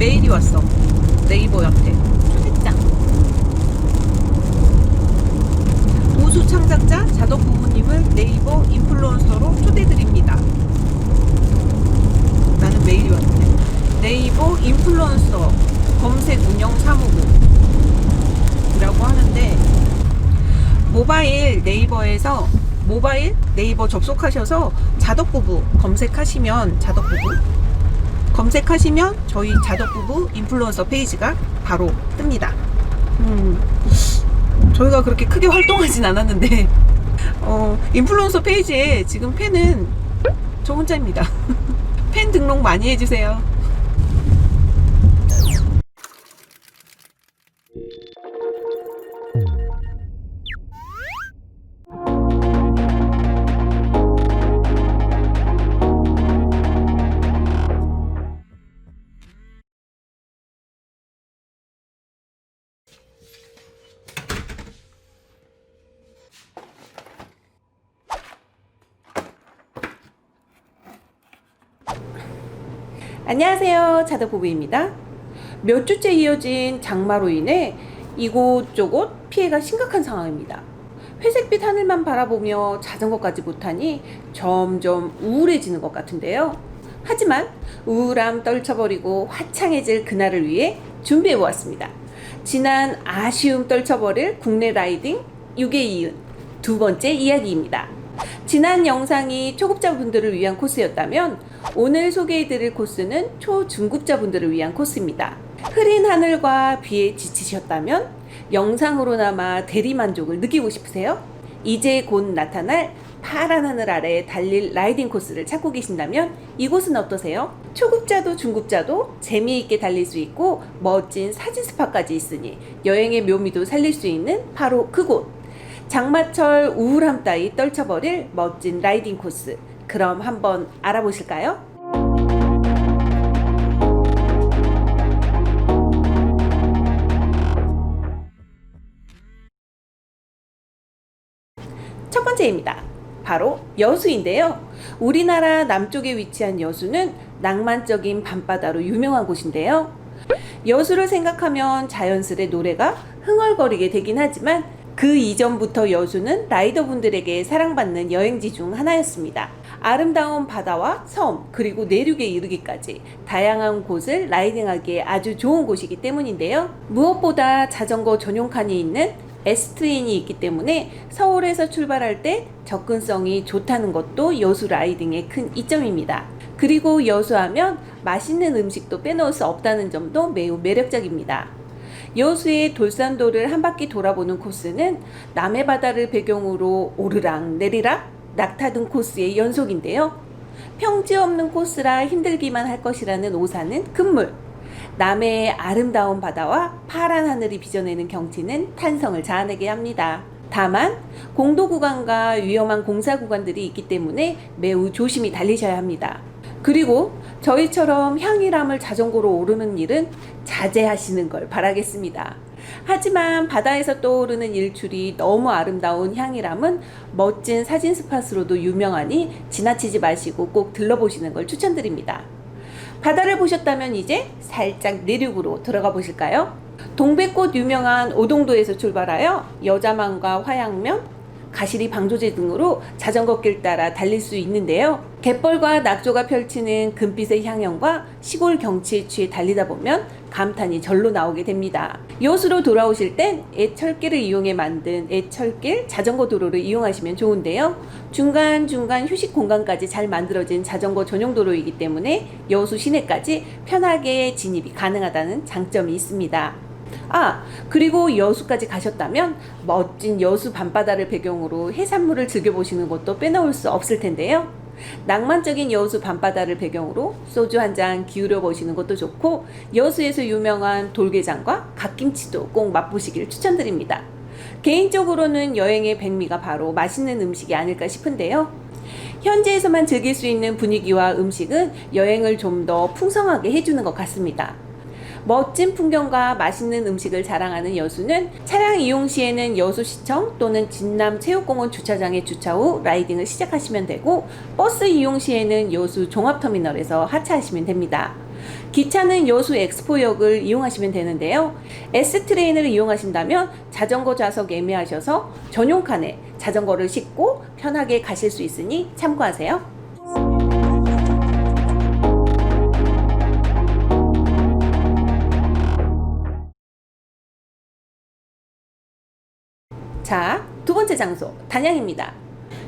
메일이 왔어. 네이버한테. 초대장. 우수 창작자 자덕부부님을 네이버 인플루언서로 초대드립니다. 나는 메일이 왔네. 네이버 인플루언서 검색 운영 사무국이라고 하는데, 모바일 네이버 접속하셔서 자덕부부 검색하시면 저희 자덕부부 인플루언서 페이지가 바로 뜹니다. 저희가 그렇게 크게 활동하진 않았는데 인플루언서 페이지에 지금 팬은 저 혼자입니다. 팬 등록 많이 해주세요. 안녕하세요, 자덕부부입니다. 몇 주째 이어진 장마로 인해 이곳저곳 피해가 심각한 상황입니다. 회색빛 하늘만 바라보며 자전거까지 못하니 점점 우울해지는 것 같은데요. 하지만 우울함 떨쳐버리고 화창해질 그날을 위해 준비해보았습니다. 지난 아쉬움 떨쳐버릴 국내 라이딩 6의 이은 두 번째 이야기입니다. 지난 영상이 초급자분들을 위한 코스였다면 오늘 소개해드릴 코스는 초중급자분들을 위한 코스입니다. 흐린 하늘과 비에 지치셨다면 영상으로나마 대리만족을 느끼고 싶으세요? 이제 곧 나타날 파란 하늘 아래 달릴 라이딩 코스를 찾고 계신다면 이곳은 어떠세요? 초급자도 중급자도 재미있게 달릴 수 있고 멋진 사진 스팟까지 있으니 여행의 묘미도 살릴 수 있는 바로 그곳! 장마철 우울함 따위 떨쳐버릴 멋진 라이딩 코스. 그럼 한번 알아보실까요? 첫 번째입니다. 바로 여수인데요. 우리나라 남쪽에 위치한 여수는 낭만적인 밤바다로 유명한 곳인데요. 여수를 생각하면 자연스레 노래가 흥얼거리게 되긴 하지만 그 이전부터 여수는 라이더분들에게 사랑받는 여행지 중 하나였습니다. 아름다운 바다와 섬 그리고 내륙에 이르기까지 다양한 곳을 라이딩하기에 아주 좋은 곳이기 때문인데요. 무엇보다 자전거 전용 칸이 있는 S트레인이 있기 때문에 서울에서 출발할 때 접근성이 좋다는 것도 여수 라이딩의 큰 이점입니다. 그리고 여수하면 맛있는 음식도 빼놓을 수 없다는 점도 매우 매력적입니다. 여수의 돌산도를 한 바퀴 돌아보는 코스는 남해바다를 배경으로 오르락 내리락 낙타등 코스의 연속인데요. 평지 없는 코스라 힘들기만 할 것이라는 오산은 금물, 남해의 아름다운 바다와 파란 하늘이 빚어내는 경치는 탄성을 자아내게 합니다. 다만 공도 구간과 위험한 공사 구간들이 있기 때문에 매우 조심히 달리셔야 합니다. 그리고 저희처럼 향일암을 자전거로 오르는 일은 자제하시는 걸 바라겠습니다. 하지만 바다에서 떠오르는 일출이 너무 아름다운 향일암은 멋진 사진 스팟으로도 유명하니 지나치지 마시고 꼭 들러보시는 걸 추천드립니다. 바다를 보셨다면 이제 살짝 내륙으로 들어가 보실까요? 동백꽃 유명한 오동도에서 출발하여 여자만과 화양면, 가시리 방조제 등으로 자전거길 따라 달릴 수 있는데요. 갯벌과 낙조가 펼치는 금빛의 향연과 시골 경치에 취해 달리다 보면 감탄이 절로 나오게 됩니다. 여수로 돌아오실 땐 애철길을 이용해 만든 애철길 자전거 도로를 이용하시면 좋은데요. 중간중간 휴식 공간까지 잘 만들어진 자전거 전용 도로이기 때문에 여수 시내까지 편하게 진입이 가능하다는 장점이 있습니다. 그리고 여수까지 가셨다면 멋진 여수 밤바다를 배경으로 해산물을 즐겨보시는 것도 빼놓을 수 없을 텐데요. 낭만적인 여수 밤바다를 배경으로 소주 한 잔 기울여 보시는 것도 좋고 여수에서 유명한 돌게장과 갓김치도 꼭 맛보시길 추천드립니다. 개인적으로는 여행의 백미가 바로 맛있는 음식이 아닐까 싶은데요. 현지에서만 즐길 수 있는 분위기와 음식은 여행을 좀 더 풍성하게 해주는 것 같습니다. 멋진 풍경과 맛있는 음식을 자랑하는 여수는 차량 이용 시에는 여수시청 또는 진남체육공원 주차장에 주차 후 라이딩을 시작하시면 되고, 버스 이용 시에는 여수 종합터미널에서 하차하시면 됩니다. 기차는 여수 엑스포역을 이용하시면 되는데요. S트레인을 이용하신다면 자전거 좌석 예매하셔서 전용 칸에 자전거를 싣고 편하게 가실 수 있으니 참고하세요. 자, 두 번째 장소, 단양입니다.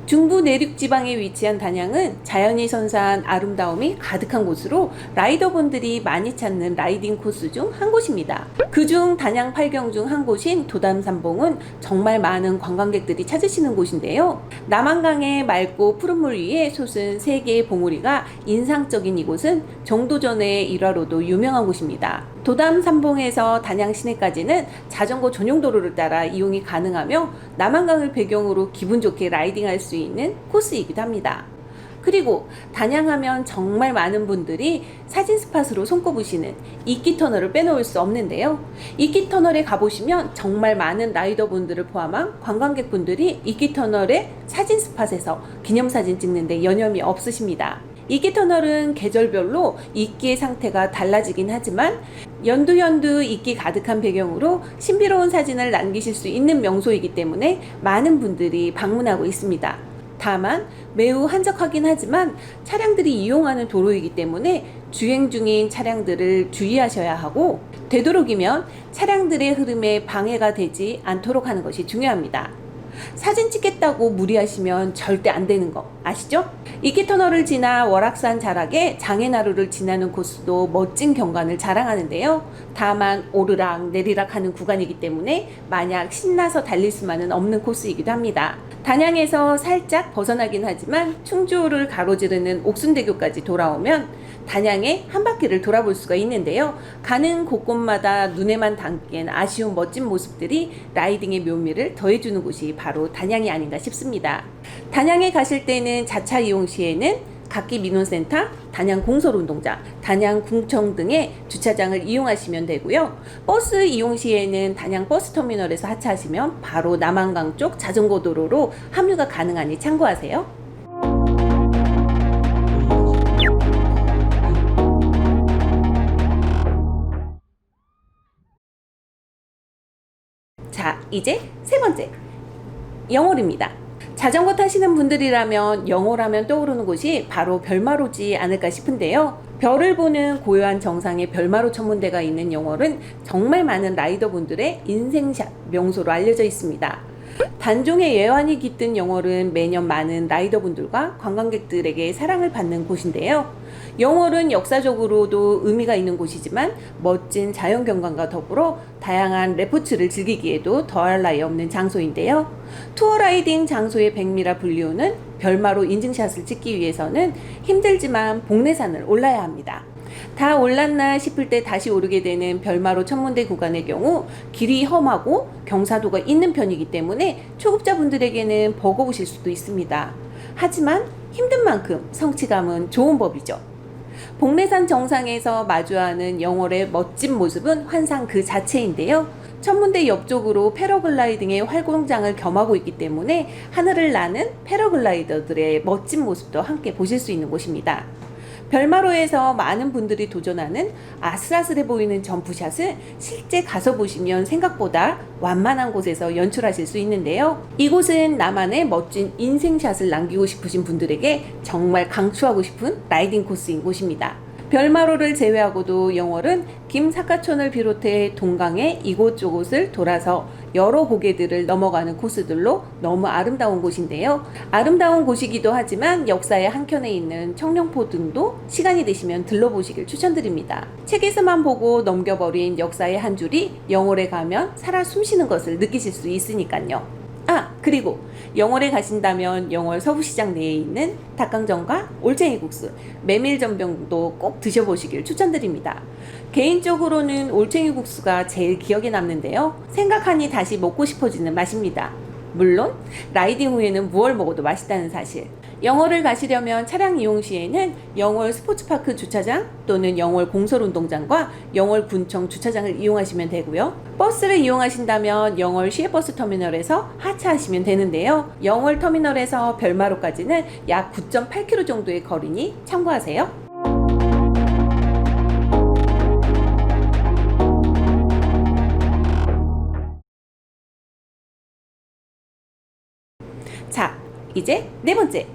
중부 내륙 지방에 위치한 단양은 자연이 선사한 아름다움이 가득한 곳으로 라이더분들이 많이 찾는 라이딩 코스 중 한 곳입니다. 그중 단양 8경 중 한 곳인 도담산봉은 정말 많은 관광객들이 찾으시는 곳인데요. 남한강의 맑고 푸른 물 위에 솟은 3개의 봉우리가 인상적인 이곳은 정도전의 일화로도 유명한 곳입니다. 도담산봉에서 단양 시내까지는 자전거 전용 도로를 따라 이용이 가능하며 남한강을 배경으로 기분 좋게 라이딩할 수 있는 코스이기도 합니다. 그리고 단양하면 정말 많은 분들이 사진 스팟으로 손꼽으시는 이끼터널을 빼놓을 수 없는데요. 이끼터널에 가보시면 정말 많은 라이더분들을 포함한 관광객분들이 이끼터널의 사진 스팟에서 기념사진 찍는데 여념이 없으십니다. 이끼터널은 계절별로 이끼의 상태가 달라지긴 하지만 연두연두 이끼 가득한 배경으로 신비로운 사진을 남기실 수 있는 명소이기 때문에 많은 분들이 방문하고 있습니다. 다만 매우 한적하긴 하지만 차량들이 이용하는 도로이기 때문에 주행 중인 차량들을 주의하셔야 하고, 되도록이면 차량들의 흐름에 방해가 되지 않도록 하는 것이 중요합니다. 사진 찍겠다고 무리하시면 절대 안 되는 거 아시죠? 이끼터널을 지나 월악산 자락에 장애나루를 지나는 코스도 멋진 경관을 자랑하는데요. 다만 오르락 내리락 하는 구간이기 때문에 마냥 신나서 달릴 수만은 없는 코스이기도 합니다. 단양에서 살짝 벗어나긴 하지만 충주를 가로지르는 옥순대교까지 돌아오면 단양의 한 바퀴를 돌아볼 수가 있는데요. 가는 곳곳마다 눈에만 담긴 아쉬운 멋진 모습들이 라이딩의 묘미를 더해주는 곳이 바로 단양이 아닌가 싶습니다. 단양에 가실 때는 자차 이용 시에는 각기민원센터, 단양공설운동장, 단양궁청 등의 주차장을 이용하시면 되고요. 버스 이용 시에는 단양버스터미널에서 하차하시면 바로 남한강 쪽 자전거 도로로 합류가 가능하니 참고하세요. 자, 이제 세 번째, 영월입니다. 자전거 타시는 분들이라면 영월하면 떠오르는 곳이 바로 별마로지 않을까 싶은데요. 별을 보는 고요한 정상에 별마로 천문대가 있는 영월은 정말 많은 라이더분들의 인생샷 명소로 알려져 있습니다. 단종의 예환이 깃든 영월은 매년 많은 라이더분들과 관광객들에게 사랑을 받는 곳인데요. 영월은 역사적으로도 의미가 있는 곳이지만 멋진 자연경관과 더불어 다양한 레포츠를 즐기기에도 더할 나위 없는 장소인데요. 투어라이딩 장소의 백미라 불리우는 별마로 인증샷을 찍기 위해서는 힘들지만 복내산을 올라야 합니다. 다 올랐나 싶을 때 다시 오르게 되는 별마로 천문대 구간의 경우 길이 험하고 경사도가 있는 편이기 때문에 초급자분들에게는 버거우실 수도 있습니다. 하지만 힘든 만큼 성취감은 좋은 법이죠. 복내산 정상에서 마주하는 영월의 멋진 모습은 환상 그 자체인데요. 천문대 옆쪽으로 패러글라이딩의 활공장을 겸하고 있기 때문에 하늘을 나는 패러글라이더들의 멋진 모습도 함께 보실 수 있는 곳입니다. 별마로에서 많은 분들이 도전하는 아슬아슬해 보이는 점프샷을 실제 가서 보시면 생각보다 완만한 곳에서 연출하실 수 있는데요. 이곳은 나만의 멋진 인생샷을 남기고 싶으신 분들에게 정말 강추하고 싶은 라이딩 코스인 곳입니다. 별마로를 제외하고도 영월은 김사카촌을 비롯해 동강의 이곳저곳을 돌아서 여러 고개들을 넘어가는 코스들로 너무 아름다운 곳인데요. 아름다운 곳이기도 하지만 역사의 한켠에 있는 청룡포 등도 시간이 되시면 들러보시길 추천드립니다. 책에서만 보고 넘겨버린 역사의 한 줄이 영월에 가면 살아 숨쉬는 것을 느끼실 수 있으니까요. 그리고 영월에 가신다면 영월 서부시장 내에 있는 닭강정과 올챙이국수, 메밀전병도 꼭 드셔보시길 추천드립니다. 개인적으로는 올챙이국수가 제일 기억에 남는데요. 생각하니 다시 먹고 싶어지는 맛입니다. 물론 라이딩 후에는 무얼 먹어도 맛있다는 사실. 영월을 가시려면 차량 이용 시에는 영월 스포츠파크 주차장 또는 영월 공설운동장과 영월군청 주차장을 이용하시면 되고요. 버스를 이용하신다면 영월 시외버스 터미널에서 하차하시면 되는데요. 영월 터미널에서 별마로까지는 약 9.8km 정도의 거리니 참고하세요. 자, 이제 네 번째,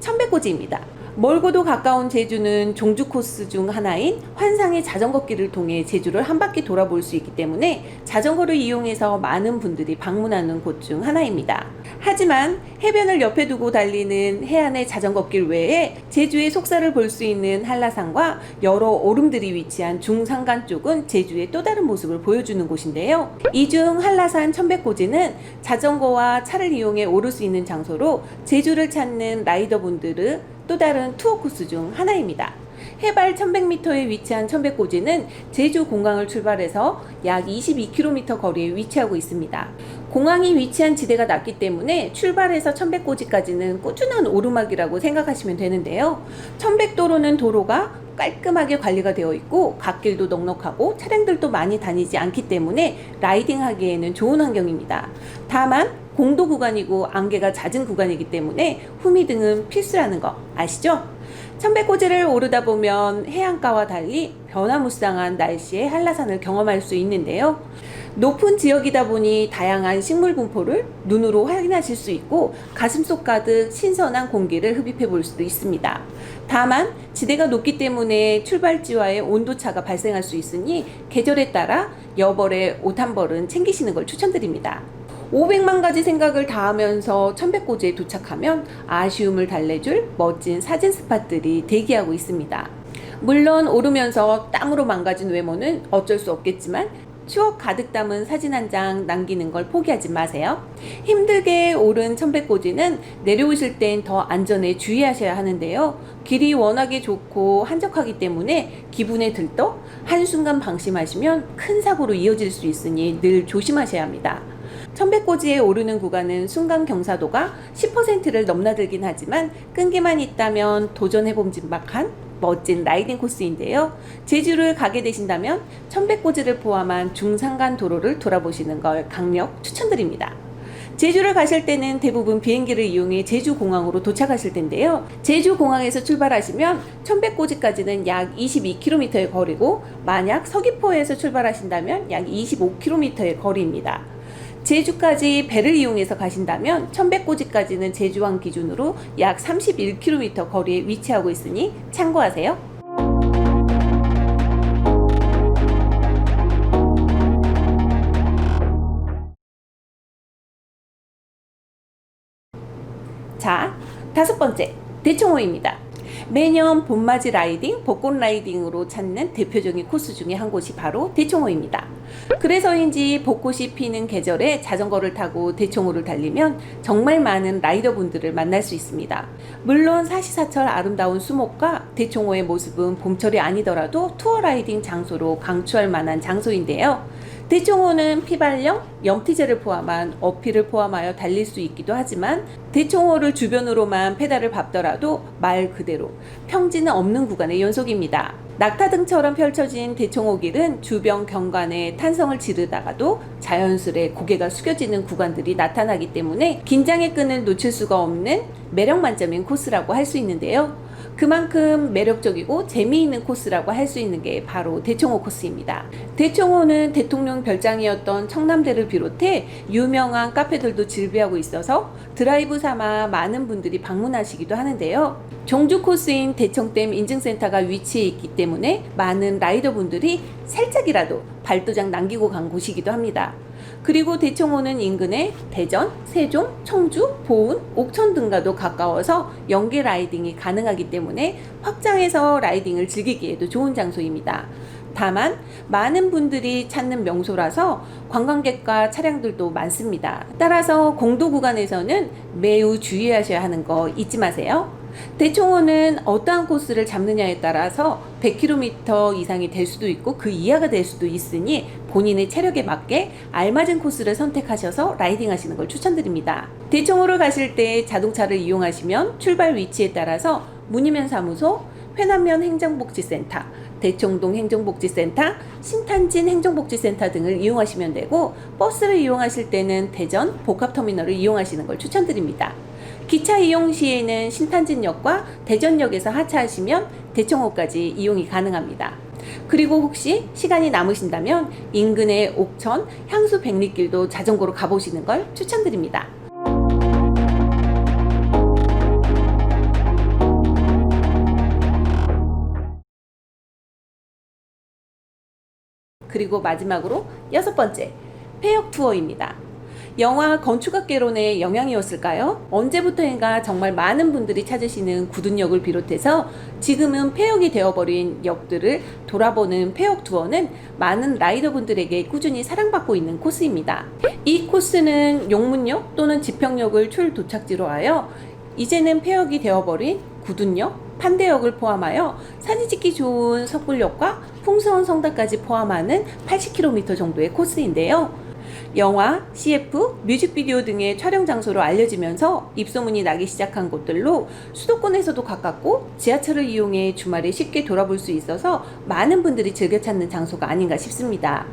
천백고지입니다. 멀고도 가까운 제주는 종주 코스 중 하나인 환상의 자전거길을 통해 제주를 한 바퀴 돌아볼 수 있기 때문에 자전거를 이용해서 많은 분들이 방문하는 곳 중 하나입니다. 하지만 해변을 옆에 두고 달리는 해안의 자전거길 외에 제주의 속살을 볼 수 있는 한라산과 여러 오름들이 위치한 중산간 쪽은 제주의 또 다른 모습을 보여주는 곳인데요. 이 중 한라산 천백고지는 자전거와 차를 이용해 오를 수 있는 장소로 제주를 찾는 라이더분들의 또 다른 투어 코스 중 하나입니다. 해발 1100m에 위치한 천백고지는 제주 공항을 출발해서 약 22km 거리에 위치하고 있습니다. 공항이 위치한 지대가 낮기 때문에 출발해서 천백고지까지는 꾸준한 오르막이라고 생각하시면 되는데요. 천백도로는 도로가 깔끔하게 관리가 되어 있고 갓길도 넉넉하고 차량들도 많이 다니지 않기 때문에 라이딩하기에는 좋은 환경입니다. 다만 공도 구간이고 안개가 잦은 구간이기 때문에 후미등은 필수라는 거 아시죠? 천백고지를 오르다 보면 해안가와 달리 변화무쌍한 날씨의 한라산을 경험할 수 있는데요. 높은 지역이다 보니 다양한 식물 분포를 눈으로 확인하실 수 있고 가슴속 가득 신선한 공기를 흡입해 볼 수도 있습니다. 다만 지대가 높기 때문에 출발지와의 온도차가 발생할 수 있으니 계절에 따라 여벌에 옷 한 벌은 챙기시는 걸 추천드립니다. 500만 가지 생각을 다하면서 천백고지에 도착하면 아쉬움을 달래줄 멋진 사진 스팟들이 대기하고 있습니다. 물론 오르면서 땀으로 망가진 외모는 어쩔 수 없겠지만 추억 가득 담은 사진 한 장 남기는 걸 포기하지 마세요. 힘들게 오른 천백고지는 내려오실 땐 더 안전에 주의하셔야 하는데요. 길이 워낙에 좋고 한적하기 때문에 기분에 들떠 한순간 방심하시면 큰 사고로 이어질 수 있으니 늘 조심하셔야 합니다. 천백고지에 오르는 구간은 순간 경사도가 10%를 넘나들긴 하지만 끈기만 있다면 도전해봄직박한 멋진 라이딩 코스인데요. 제주를 가게 되신다면 천백고지를 포함한 중산간 도로를 돌아보시는 걸 강력 추천드립니다. 제주를 가실 때는 대부분 비행기를 이용해 제주공항으로 도착하실 텐데요. 제주공항에서 출발하시면 천백고지까지는 약 22km의 거리고 만약 서귀포에서 출발하신다면 약 25km의 거리입니다. 제주까지 배를 이용해서 가신다면 천백고지까지는 제주항 기준으로 약 31km 거리에 위치하고 있으니 참고하세요. 자, 다섯 번째, 대청호입니다. 매년 봄맞이 라이딩, 벚꽃 라이딩으로 찾는 대표적인 코스 중에 한 곳이 바로 대청호입니다. 그래서인지 벚꽃이 피는 계절에 자전거를 타고 대청호를 달리면 정말 많은 라이더분들을 만날 수 있습니다. 물론 사시사철 아름다운 수목과 대청호의 모습은 봄철이 아니더라도 투어 라이딩 장소로 강추할 만한 장소인데요. 대청호는 피발령, 염티제를 포함한 어필을 포함하여 달릴 수 있기도 하지만 대청호를 주변으로만 페달을 밟더라도 말 그대로 평지는 없는 구간의 연속입니다. 낙타등처럼 펼쳐진 대청호 길은 주변 경관에 탄성을 지르다가도 자연스레 고개가 숙여지는 구간들이 나타나기 때문에 긴장의 끈을 놓칠 수가 없는 매력 만점인 코스라고 할 수 있는데요. 그만큼 매력적이고 재미있는 코스라고 할 수 있는 게 바로 대청호 코스입니다. 대청호는 대통령 별장이었던 청남대를 비롯해 유명한 카페들도 즐비하고 있어서 드라이브 삼아 많은 분들이 방문하시기도 하는데요. 종주 코스인 대청댐 인증센터가 위치해 있기 때문에 많은 라이더분들이 살짝이라도 발도장 남기고 간 곳이기도 합니다. 그리고 대청호는 인근에 대전, 세종, 청주, 보은, 옥천 등과도 가까워서 연계 라이딩이 가능하기 때문에 확장해서 라이딩을 즐기기에도 좋은 장소입니다. 다만 많은 분들이 찾는 명소라서 관광객과 차량들도 많습니다. 따라서 공도 구간에서는 매우 주의하셔야 하는 거 잊지 마세요. 대청호는 어떠한 코스를 잡느냐에 따라서 100km 이상이 될 수도 있고 그 이하가 될 수도 있으니 본인의 체력에 맞게 알맞은 코스를 선택하셔서 라이딩 하시는 걸 추천드립니다. 대청호를 가실 때 자동차를 이용하시면 출발 위치에 따라서 문희면 사무소, 회남면 행정복지센터, 대청동 행정복지센터, 신탄진 행정복지센터 등을 이용하시면 되고, 버스를 이용하실 때는 대전 복합터미널을 이용하시는 걸 추천드립니다. 기차 이용 시에는 신탄진역과 대전역에서 하차하시면 대청호까지 이용이 가능합니다. 그리고 혹시 시간이 남으신다면 인근의 옥천 향수 백리길도 자전거로 가보시는 걸 추천드립니다. 그리고 마지막으로 6번째, 폐역 투어입니다. 영화 건축학개론의 영향이었을까요? 언제부터인가 정말 많은 분들이 찾으시는 구둔역을 비롯해서 지금은 폐역이 되어버린 역들을 돌아보는 폐역 투어는 많은 라이더분들에게 꾸준히 사랑받고 있는 코스입니다. 이 코스는 용문역 또는 지평역을 출 도착지로 하여 이제는 폐역이 되어버린 구둔역, 판대역을 포함하여 사진 찍기 좋은 석굴역과 풍수원 성당까지 포함하는 80km 정도의 코스인데요. 영화, CF, 뮤직비디오 등의 촬영 장소로 알려지면서 입소문이 나기 시작한 곳들로 수도권에서도 가깝고 지하철을 이용해 주말에 쉽게 돌아볼 수 있어서 많은 분들이 즐겨 찾는 장소가 아닌가 싶습니다.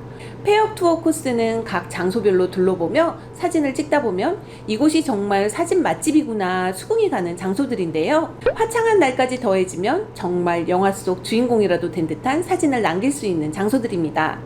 폐역 투어 코스는 각 장소별로 둘러보며 사진을 찍다 보면 이곳이 정말 사진 맛집이구나 수긍이 가는 장소들인데요. 화창한 날까지 더해지면 정말 영화 속 주인공이라도 된 듯한 사진을 남길 수 있는 장소들입니다.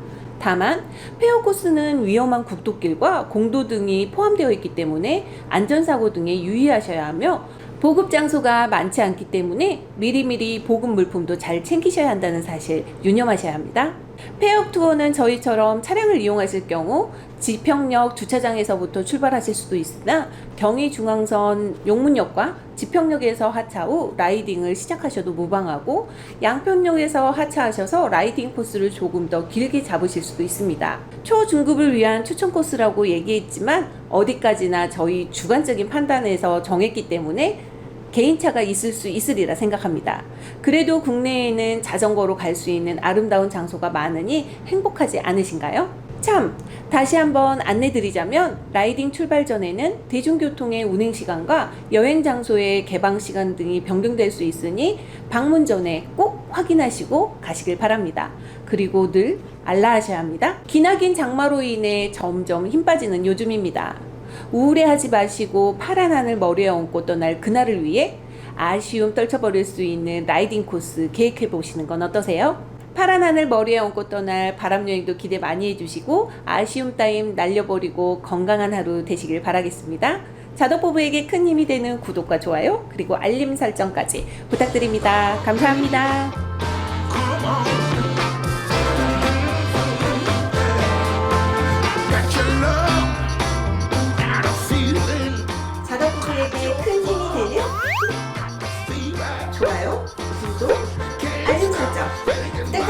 다만 폐역 코스는 위험한 국도길과 공도 등이 포함되어 있기 때문에 안전사고 등에 유의하셔야 하며 보급 장소가 많지 않기 때문에 미리미리 보급 물품도 잘 챙기셔야 한다는 사실 유념하셔야 합니다. 폐역 투어는 저희처럼 차량을 이용하실 경우 지평역 주차장에서부터 출발하실 수도 있으나 경의중앙선 용문역과 지평역에서 하차 후 라이딩을 시작하셔도 무방하고 양평역에서 하차하셔서 라이딩 코스를 조금 더 길게 잡으실 수도 있습니다. 초중급을 위한 추천 코스라고 얘기했지만 어디까지나 저희 주관적인 판단에서 정했기 때문에 개인차가 있을 수 있으리라 생각합니다. 그래도 국내에는 자전거로 갈 수 있는 아름다운 장소가 많으니 행복하지 않으신가요? 참, 다시 한번 안내드리자면 라이딩 출발 전에는 대중교통의 운행시간과 여행장소의 개방시간 등이 변경될 수 있으니 방문 전에 꼭 확인하시고 가시길 바랍니다. 그리고 늘 알라하셔야 합니다. 기나긴 장마로 인해 점점 힘 빠지는 요즘입니다. 우울해하지 마시고 파란 하늘 머리에 얹고 떠날 그날을 위해 아쉬움 떨쳐버릴 수 있는 라이딩 코스 계획해보시는 건 어떠세요? 파란 하늘 머리에 얹고 떠날 바람여행도 기대 많이 해주시고 아쉬움 따윈 날려버리고 건강한 하루 되시길 바라겠습니다. 자덕부부에게 큰 힘이 되는 구독과 좋아요 그리고 알림 설정까지 부탁드립니다. 감사합니다. 자덕부부에게 큰 힘이 되는 좋아요, 구독, 알림 설정 부탁드립니다.